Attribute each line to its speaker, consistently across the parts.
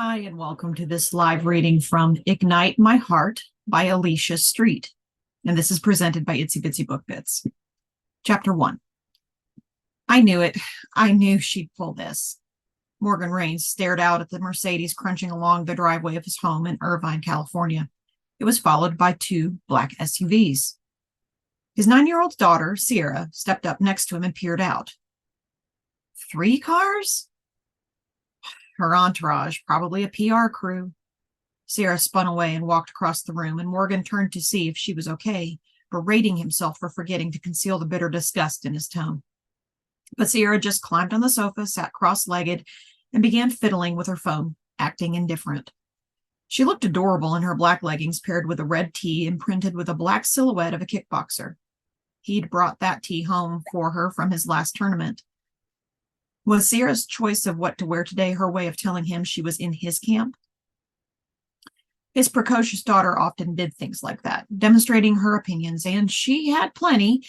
Speaker 1: Hi, and welcome to this live reading from Ignite My Heart by Alicia Street. And this is presented by Itsy Bitsy Book Bits. Chapter 1. I knew it. I knew she'd pull this. Morgan Rains stared out at the Mercedes crunching along the driveway of his home in Irvine, California. It was followed by two black SUVs. His 9-year-old daughter, Sierra, stepped up next to him and peered out. 3 cars? Her entourage, probably a PR crew. Sierra spun away and walked across the room, and Morgan turned to see if she was okay, berating himself for forgetting to conceal the bitter disgust in his tone. But Sierra just climbed on the sofa, sat cross-legged, and began fiddling with her phone, acting indifferent. She looked adorable in her black leggings paired with a red tee imprinted with a black silhouette of a kickboxer. He'd brought that tee home for her from his last tournament. Was Sierra's choice of what to wear today her way of telling him she was in his camp? His precocious daughter often did things like that, demonstrating her opinions, and she had plenty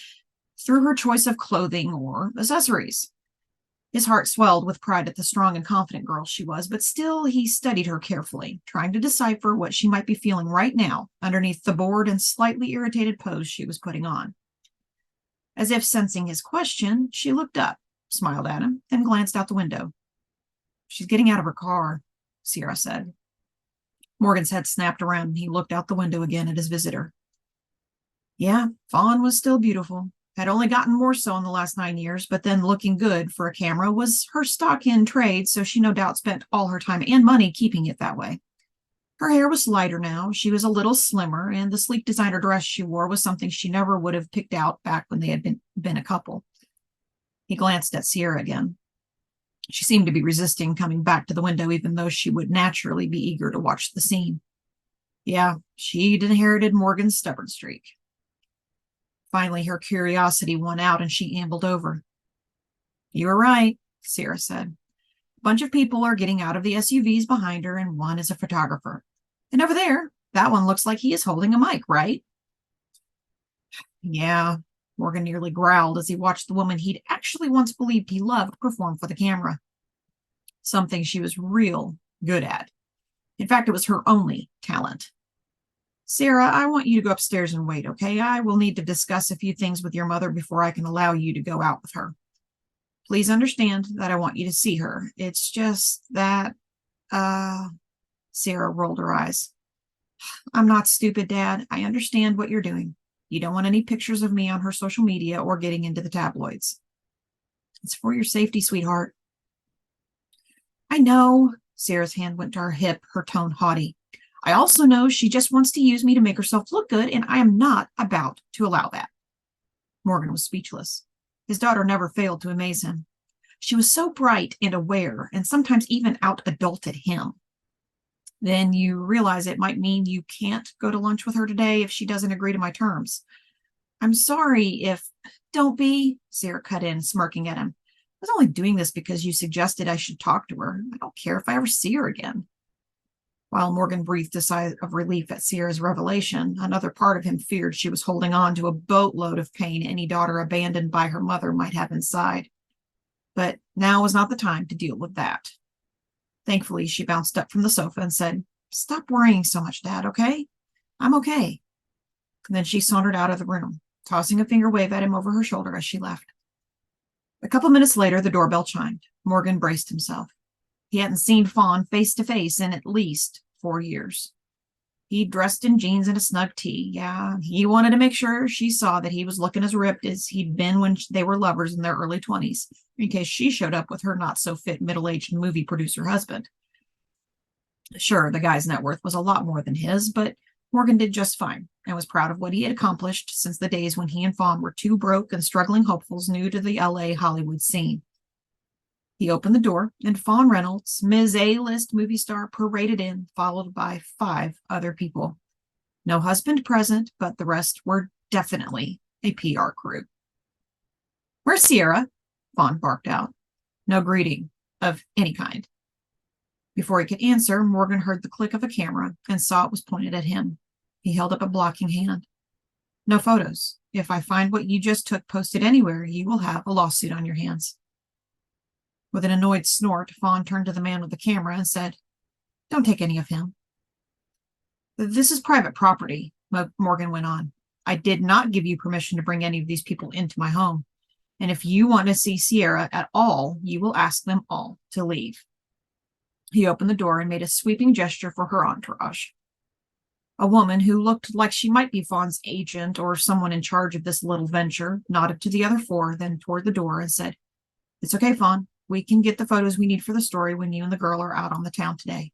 Speaker 1: through her choice of clothing or accessories. His heart swelled with pride at the strong and confident girl she was, but still he studied her carefully, trying to decipher what she might be feeling right now underneath the bored and slightly irritated pose she was putting on. As if sensing his question, she looked up, smiled at him, and glanced out the window. She's getting out of her car, Sierra said. Morgan's head snapped around, and he looked out the window again at his visitor. Yeah, Fawn was still beautiful. Had only gotten more so in the last 9 years, but then looking good for a camera was her stock in trade, so she no doubt spent all her time and money keeping it that way. Her hair was lighter now, she was a little slimmer, and the sleek designer dress she wore was something she never would have picked out back when they had been a couple. He glanced at Sierra again. She seemed to be resisting coming back to the window, even though she would naturally be eager to watch the scene. Yeah, she'd inherited Morgan's stubborn streak. Finally, her curiosity won out, and she ambled over. You were right, Sierra said. A bunch of people are getting out of the SUVs behind her, and one is a photographer. And over there, that one looks like he is holding a mic, right? Yeah, Morgan nearly growled as he watched the woman he'd actually once believed he loved perform for the camera. Something she was real good at. In fact, it was her only talent. Sarah, I want you to go upstairs and wait, okay? I will need to discuss a few things with your mother before I can allow you to go out with her. Please understand that I want you to see her. It's just that, Sarah rolled her eyes. I'm not stupid, Dad. I understand what you're doing. You don't want any pictures of me on her social media or getting into the tabloids. It's for your safety, sweetheart. I know. Sarah's hand went to her hip, her tone haughty. I also know she just wants to use me to make herself look good, and I am not about to allow that. Morgan was speechless. His daughter never failed to amaze him. She was so bright and aware, and sometimes even out-adulted him. Then you realize it might mean you can't go to lunch with her today if she doesn't agree to my terms. I'm sorry if... Don't be, Sarah cut in, smirking at him. I was only doing this because you suggested I should talk to her. I don't care if I ever see her again. While Morgan breathed a sigh of relief at Sierra's revelation, another part of him feared she was holding on to a boatload of pain any daughter abandoned by her mother might have inside. But now was not the time to deal with that. Thankfully, she bounced up from the sofa and said, Stop worrying so much, Dad, okay? I'm okay. And then she sauntered out of the room, tossing a finger wave at him over her shoulder as she left. A couple minutes later, the doorbell chimed. Morgan braced himself. He hadn't seen Fawn face to face in at least 4 years. He dressed in jeans and a snug tee. Yeah, he wanted to make sure she saw that he was looking as ripped as he'd been when they were lovers in their early 20s, in case she showed up with her not-so-fit middle-aged movie producer husband. Sure, the guy's net worth was a lot more than his, but Morgan did just fine and was proud of what he had accomplished since the days when he and Fawn were two broke and struggling hopefuls new to the LA Hollywood scene. He opened the door, and Fawn Reynolds, Ms. A-list movie star, paraded in, followed by 5 other people. No husband present, but the rest were definitely a PR crew. Where's Sierra? Fawn barked out. No greeting of any kind. Before he could answer, Morgan heard the click of a camera and saw it was pointed at him. He held up a blocking hand. No photos. If I find what you just took posted anywhere, you will have a lawsuit on your hands. With an annoyed snort, Fawn turned to the man with the camera and said, Don't take any of him. This is private property, Morgan went on. I did not give you permission to bring any of these people into my home. And if you want to see Sierra at all, you will ask them all to leave. He opened the door and made a sweeping gesture for her entourage. A woman who looked like she might be Fawn's agent or someone in charge of this little venture nodded to the other four, then toward the door and said, "It's okay, Fawn. We can get the photos we need for the story when you and the girl are out on the town today."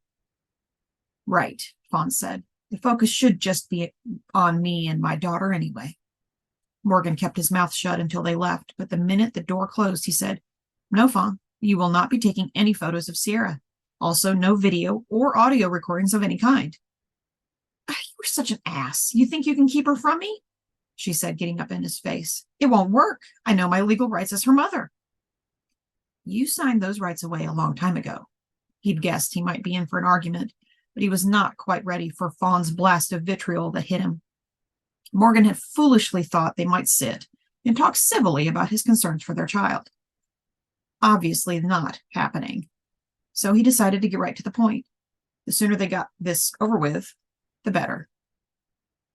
Speaker 1: "Right," Fawn said. "The focus should just be on me and my daughter anyway." Morgan kept his mouth shut until they left, but the minute the door closed, he said, "No, Fawn, you will not be taking any photos of Sierra. Also, no video or audio recordings of any kind." "You were such an ass. You think you can keep her from me?" she said, getting up in his face. "It won't work. I know my legal rights as her mother." "You signed those rights away a long time ago." He'd guessed he might be in for an argument, but he was not quite ready for Fawn's blast of vitriol that hit him. Morgan had foolishly thought they might sit and talk civilly about his concerns for their child. Obviously not happening. So he decided to get right to the point. The sooner they got this over with, the better.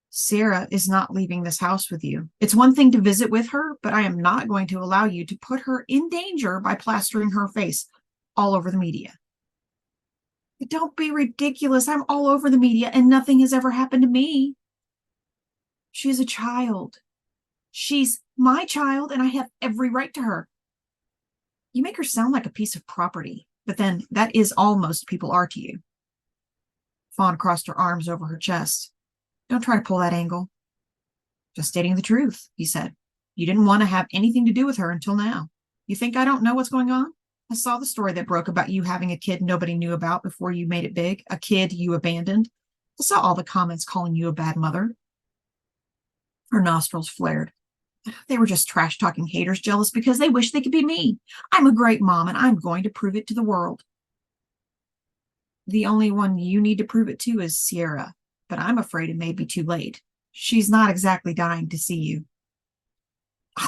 Speaker 1: "Sierra is not leaving this house with you. It's one thing to visit with her, but I am not going to allow you to put her in danger by plastering her face all over the media." "Don't be ridiculous. I'm all over the media and nothing has ever happened to me." "She's a child. She's my child and I have every right to her." "You make her sound like a piece of property, but then that is all most people are to you." Fawn crossed her arms over her chest. "Don't try to pull that angle." "Just stating the truth," he said. "You didn't want to have anything to do with her until now. You think I don't know what's going on? I saw the story that broke about you having a kid nobody knew about before you made it big, a kid you abandoned. I saw all the comments calling you a bad mother." Her nostrils flared. "They were just trash-talking haters jealous because they wish they could be me. I'm a great mom, and I'm going to prove it to the world." "The only one you need to prove it to is Sierra, but I'm afraid it may be too late. She's not exactly dying to see you."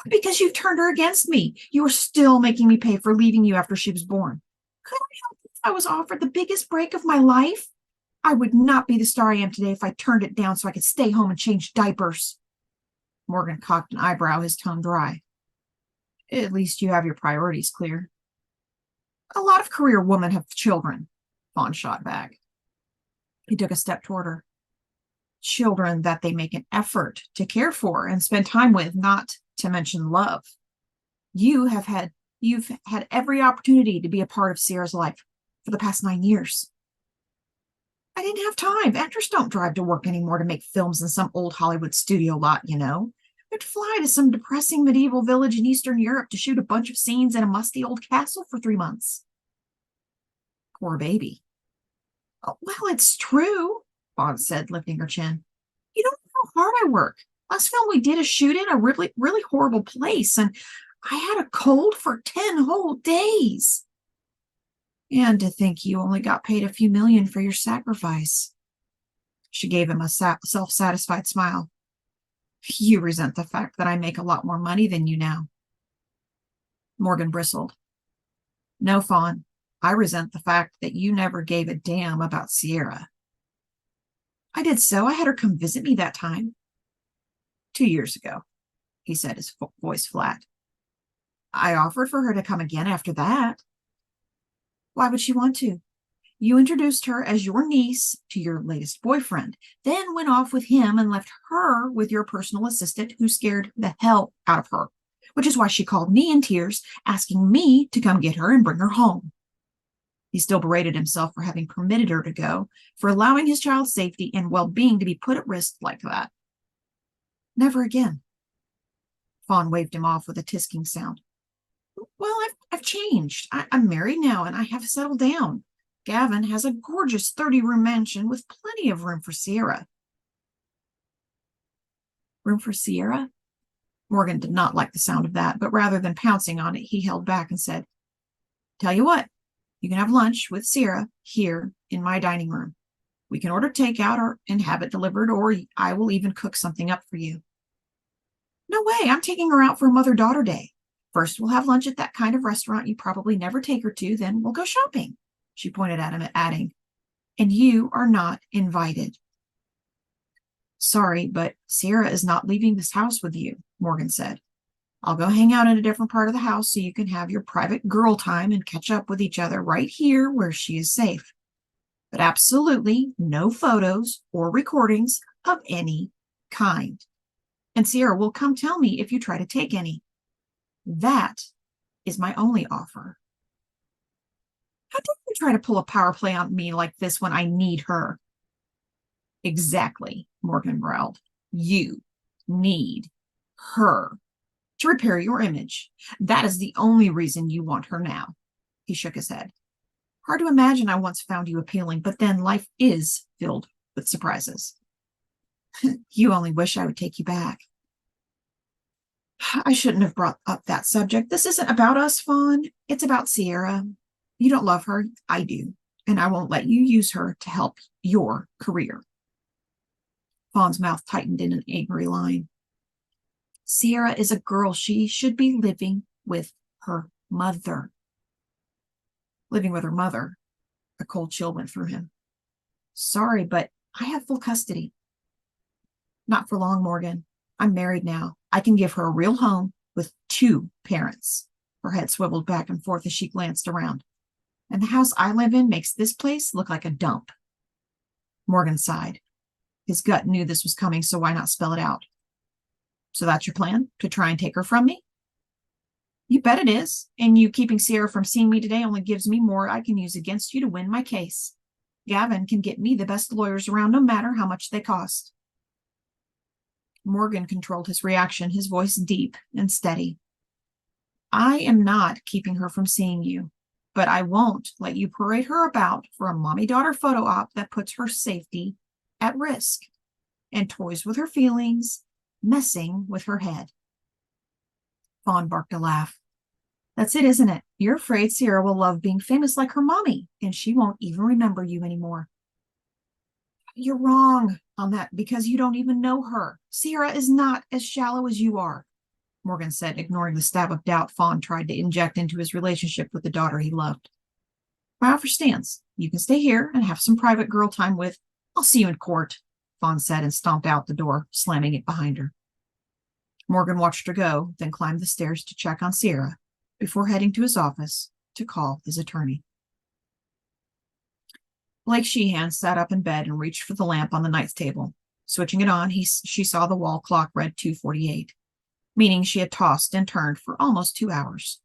Speaker 1: "Because you've turned her against me. You are still making me pay for leaving you after she was born. Could I help if I was offered the biggest break of my life? I would not be the star I am today if I turned it down so I could stay home and change diapers." Morgan cocked an eyebrow, his tone dry. "At least you have your priorities clear." "A lot of career women have children," Fawn shot back. He took a step toward her. "Children that they make an effort to care for and spend time with, not to mention love. You've had every opportunity to be a part of Sierra's life for the past 9 years." "I didn't have time. Actors don't drive to work anymore to make films in some old Hollywood studio lot, you know. They'd fly to some depressing medieval village in Eastern Europe to shoot a bunch of scenes in a musty old castle for 3 months." "Poor baby." "Oh, well, it's true," Fawn said, lifting her chin. "You don't know how hard I work. Last film we did a shoot in a really, really horrible place, and I had a cold for 10 whole days. And to think you only got paid a few million for your sacrifice." She gave him a self-satisfied smile. "You resent the fact that I make a lot more money than you now." Morgan bristled. "No, Fawn. I resent the fact that you never gave a damn about Sierra." "I did so. I had her come visit me that time." 2 years ago, he said, his voice flat. "I offered for her to come again after that." "Why would she want to? You introduced her as your niece to your latest boyfriend, then went off with him and left her with your personal assistant who scared the hell out of her, which is why she called me in tears, asking me to come get her and bring her home." He still berated himself for having permitted her to go, for allowing his child's safety and well-being to be put at risk like that. "Never again." Fawn waved him off with a tisking sound. "Well, I've changed. I'm married now, and I have settled down. Gavin has a gorgeous 30-room mansion with plenty of room for Sierra." "Room for Sierra?" Morgan did not like the sound of that, but rather than pouncing on it, he held back and said, "Tell you what, you can have lunch with Sierra here in my dining room. We can order takeout and have it delivered, or I will even cook something up for you." "No way. I'm taking her out for a mother-daughter day. First, we'll have lunch at that kind of restaurant you probably never take her to, then we'll go shopping," she pointed at him, adding, and you are not invited. Sorry, but Sierra is not leaving this house with you, Morgan said. I'll go hang out in a different part of the house so you can have your private girl time and catch up with each other right here where she is safe. But absolutely no photos or recordings of any kind. And Sierra will come tell me if you try to take any. That is my only offer. How dare you try to pull a power play on me like this when I need her? Exactly, Morgan growled. You need her to repair your image. That is the only reason you want her now. He shook his head. Hard to imagine I once found you appealing, but then life is filled with surprises. You only wish I would take you back. I shouldn't have brought up that subject. This isn't about us, Fawn. It's about Sierra. You don't love her. I do. And I won't let you use her to help your career. Fawn's mouth tightened in an angry line. Sierra is a girl. She should be living with her mother. Living with her mother. A cold chill went through him. Sorry, but I have full custody. Not for long, Morgan. I'm married now. I can give her a real home with 2 parents. Her head swiveled back and forth as she glanced around. And the house I live in makes this place look like a dump. Morgan sighed. His gut knew this was coming, so why not spell it out? So that's your plan? To try and take her from me? You bet it is. And you keeping Sierra from seeing me today only gives me more I can use against you to win my case. Gavin can get me the best lawyers around, no matter how much they cost. Morgan controlled his reaction, his voice deep and steady. I am not keeping her from seeing you, but I won't let you parade her about for a mommy-daughter photo op that puts her safety at risk and toys with her feelings, messing with her head. Fawn barked a laugh. That's it, isn't it? You're afraid Sierra will love being famous like her mommy, and she won't even remember you anymore. You're wrong on that because you don't even know her. Sierra is not as shallow as you are, Morgan said, ignoring the stab of doubt Fawn tried to inject into his relationship with the daughter he loved. My offer stands. You can stay here and have some private girl time with. I'll see you in court, Fawn said and stomped out the door, slamming it behind her. Morgan watched her go, then climbed the stairs to check on Sierra before heading to his office to call his attorney. Blake Sheehan sat up in bed and reached for the lamp on the night table. Switching it on, she saw the wall clock read 2:48, meaning she had tossed and turned for almost 2 hours.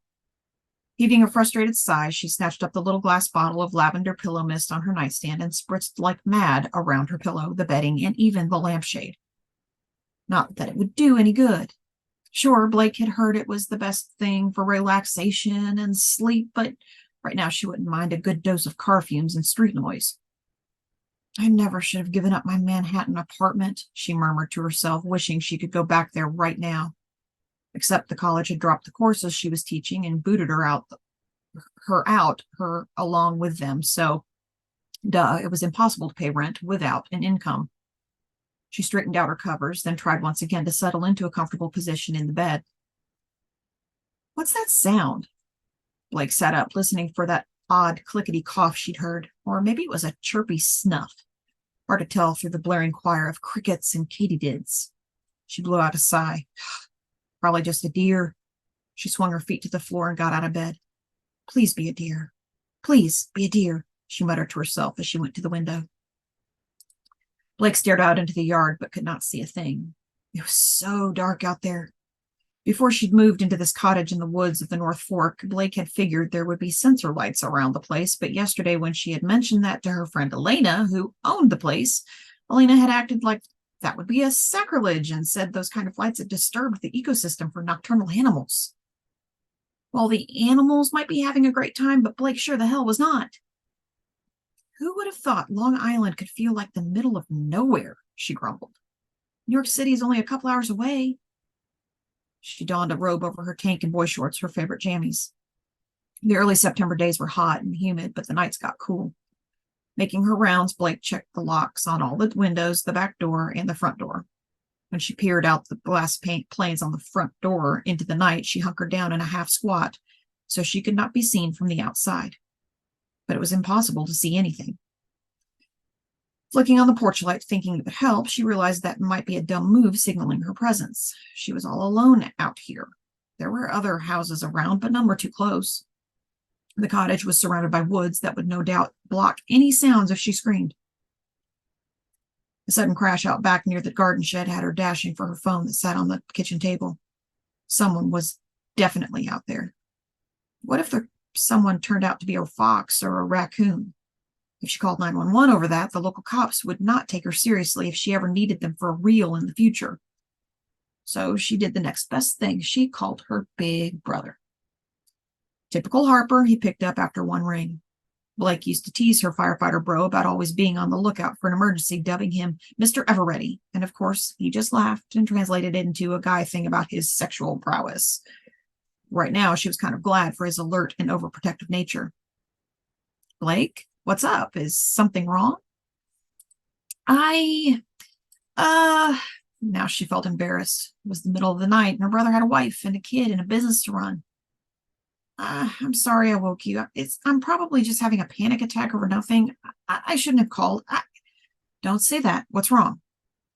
Speaker 1: Heaving a frustrated sigh, she snatched up the little glass bottle of lavender pillow mist on her nightstand and spritzed like mad around her pillow, the bedding, and even the lampshade. Not that it would do any good. Sure, Blake had heard it was the best thing for relaxation and sleep, but right now she wouldn't mind a good dose of car fumes and street noise. I never should have given up my Manhattan apartment, she murmured to herself, wishing she could go back there right now. Except the college had dropped the courses she was teaching and booted her along with them, so it was impossible to pay rent without an income. She straightened out her covers, then tried once again to settle into a comfortable position in the bed. What's that sound? Blake sat up, listening for that odd clickety cough she'd heard, or maybe it was a chirpy snuff. Hard to tell through the blaring choir of crickets and katydids. She blew out a sigh. Probably just a deer. She swung her feet to the floor and got out of bed. Please be a deer. Please be a deer, she muttered to herself as she went to the window. Blake stared out into the yard but could not see a thing. It was so dark out there. Before she'd moved into this cottage in the woods of the North Fork, Blake had figured there would be sensor lights around the place, but yesterday when she had mentioned that to her friend Elena, who owned the place, Elena had acted like that would be a sacrilege and said those kind of lights had disturbed the ecosystem for nocturnal animals. Well, the animals might be having a great time, but Blake sure the hell was not. Who would have thought Long Island could feel like the middle of nowhere, she grumbled. New York City is only a couple hours away. She donned a robe over her tank and boy shorts, her favorite jammies. The early September days were hot and humid, but the nights got cool. Making her rounds, Blake checked the locks on all the windows, the back door, and the front door. When she peered out the glass panes on the front door into the night, she hunkered down in a half squat so she could not be seen from the outside. But it was impossible to see anything. Flicking on the porch light, thinking it would help, she realized that might be a dumb move signaling her presence. She was all alone out here. There were other houses around, but none were too close. The cottage was surrounded by woods that would no doubt block any sounds if she screamed. A sudden crash out back near the garden shed had her dashing for her phone that sat on the kitchen table. Someone was definitely out there. What if someone turned out to be a fox or a raccoon? If she called 911 over that, the local cops would not take her seriously if she ever needed them for real in the future. So she did the next best thing. She called her big brother. Typical Harper, he picked up after one ring. Blake used to tease her firefighter bro about always being on the lookout for an emergency, dubbing him Mr. Everready. And of course, he just laughed and translated it into a guy thing about his sexual prowess. Right now, she was kind of glad for his alert and overprotective nature. Blake, what's up? Is something wrong? Now she felt embarrassed. It was the middle of the night, and her brother had a wife and a kid and a business to run. I'm sorry I woke you. I'm probably just having a panic attack over nothing. I shouldn't have called. Don't say that. What's wrong?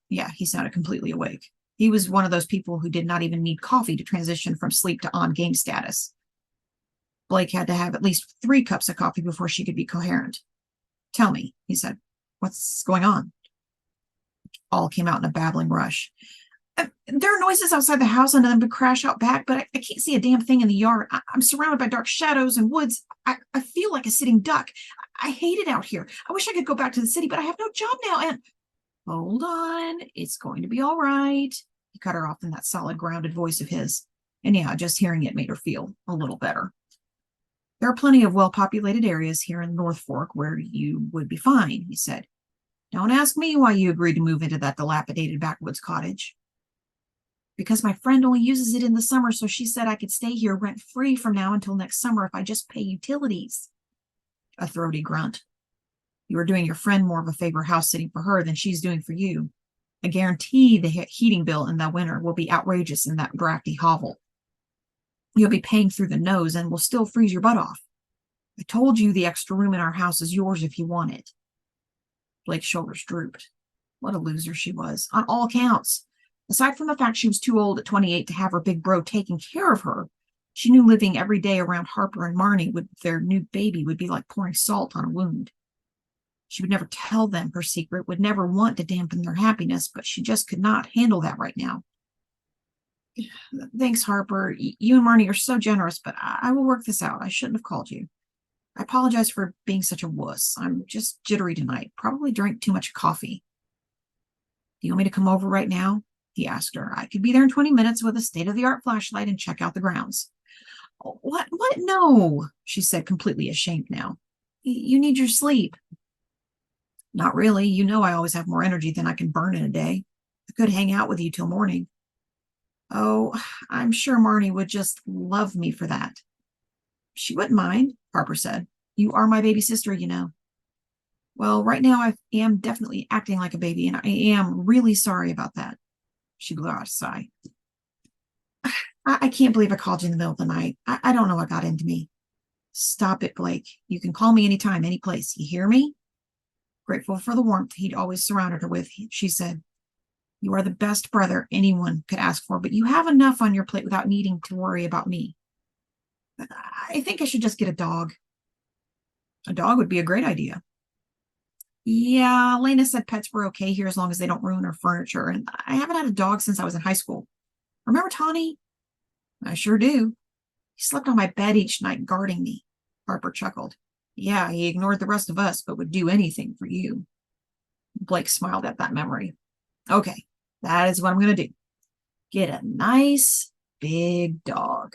Speaker 1: Yeah, he sounded completely awake. He was one of those people who did not even need coffee to transition from sleep to on-game status. Blake had to have at least 3 cups of coffee before she could be coherent. Tell me, he said. What's going on? All came out in a babbling rush. There are noises outside the house and then would crash out back, but I can't see a damn thing in the yard. I'm surrounded by dark shadows and woods. I feel like a sitting duck. I hate it out here. I wish I could go back to the city, but I have no job now. And hold on, it's going to be all right. He cut her off in that solid, grounded voice of his. And yeah, just hearing it made her feel a little better. There are plenty of well-populated areas here in North Fork where you would be fine, he said. Don't ask me why you agreed to move into that dilapidated backwoods cottage. Because my friend only uses it in the summer, so she said I could stay here rent-free from now until next summer if I just pay utilities. A throaty grunt. You are doing your friend more of a favor house-sitting for her than she's doing for you. I guarantee the heating bill in the winter will be outrageous in that drafty hovel. You'll be paying through the nose and will still freeze your butt off. I told you the extra room in our house is yours if you want it. Blake's shoulders drooped. What a loser she was, on all counts. Aside from the fact she was too old at 28 to have her big bro taking care of her, she knew living every day around Harper and Marnie with their new baby would be like pouring salt on a wound. She would never tell them her secret, would never want to dampen their happiness, but she just could not handle that right now. Thanks, Harper. You and Marnie are so generous, but I will work this out. I shouldn't have called you. I apologize for being such a wuss. I'm just jittery tonight. Probably drank too much coffee. Do you want me to come over right now? He asked her. I could be there in 20 minutes with a state-of-the-art flashlight and check out the grounds. What? No, she said, completely ashamed now. You need your sleep. Not really. You know I always have more energy than I can burn in a day. I could hang out with you till morning. Oh, I'm sure Marnie would just love me for that. She wouldn't mind, Harper said. You are my baby sister, you know. Well, right now I am definitely acting like a baby, and I am really sorry about that. She blew out a sigh. I can't believe I called you in the middle of the night. I don't know what got into me. Stop it, Blake. You can call me anytime, any place. You hear me? Grateful for the warmth he'd always surrounded her with, she said. You are the best brother anyone could ask for, but you have enough on your plate without needing to worry about me. I think I should just get a dog. A dog would be a great idea. Yeah, Lena said pets were okay here as long as they don't ruin her furniture, and I haven't had a dog since I was in high school. Remember Tawny? I sure do. He slept on my bed each night guarding me. Harper chuckled. Yeah, he ignored the rest of us, but would do anything for you. Blake smiled at that memory. Okay, that is what I'm going to do. Get a nice big dog.